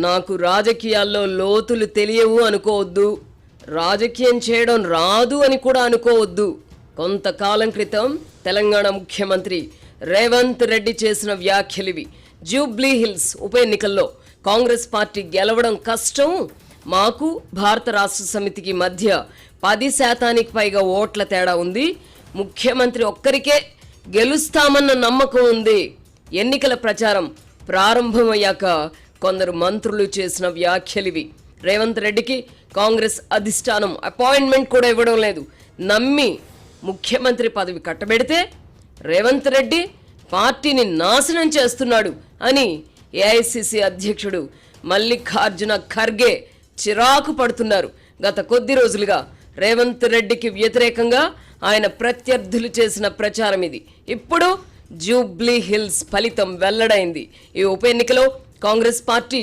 నాకు రాజకీయాల్లో లోతులు తెలియవు అనుకోవద్దు, రాజకీయం చేయడం రాదు అని కూడా అనుకోవద్దు. కొంతకాలం క్రితం తెలంగాణ ముఖ్యమంత్రి రేవంత్ రెడ్డి చేసిన వ్యాఖ్యలివి. జూబ్లీ హిల్స్ ఉప ఎన్నికల్లో కాంగ్రెస్ పార్టీ గెలవడం కష్టం, మాకు భారత రాష్ట్ర సమితికి మధ్య 10% పైగా ఓట్ల తేడా ఉంది, ముఖ్యమంత్రి ఒక్కరికే గెలుస్తామన్న నమ్మకం ఉంది. ఎన్నికల ప్రచారం ప్రారంభమయ్యాక కొందరు మంత్రులు చేసిన వ్యాఖ్యలివి. రేవంత్ రెడ్డికి కాంగ్రెస్ అధిష్టానం అపాయింట్మెంట్ కూడా ఇవ్వడం లేదు. నమ్మి ముఖ్యమంత్రి పదవి కట్టబెడితే రేవంత్ రెడ్డి పార్టీని నాశనం చేస్తున్నాడు అని ఏఐసిసి అధ్యక్షుడు మల్లికార్జున ఖర్గే చిరాకు పడుతున్నారు. గత కొద్ది రోజులుగా రేవంత్ రెడ్డికి వ్యతిరేకంగా ఆయన ప్రత్యర్థులు చేసిన ప్రచారం ఇది. ఇప్పుడు జూబ్లీ హిల్స్ ఫలితం వెల్లడైంది. ఈ ఉప ఎన్నికలో కాంగ్రెస్ పార్టీ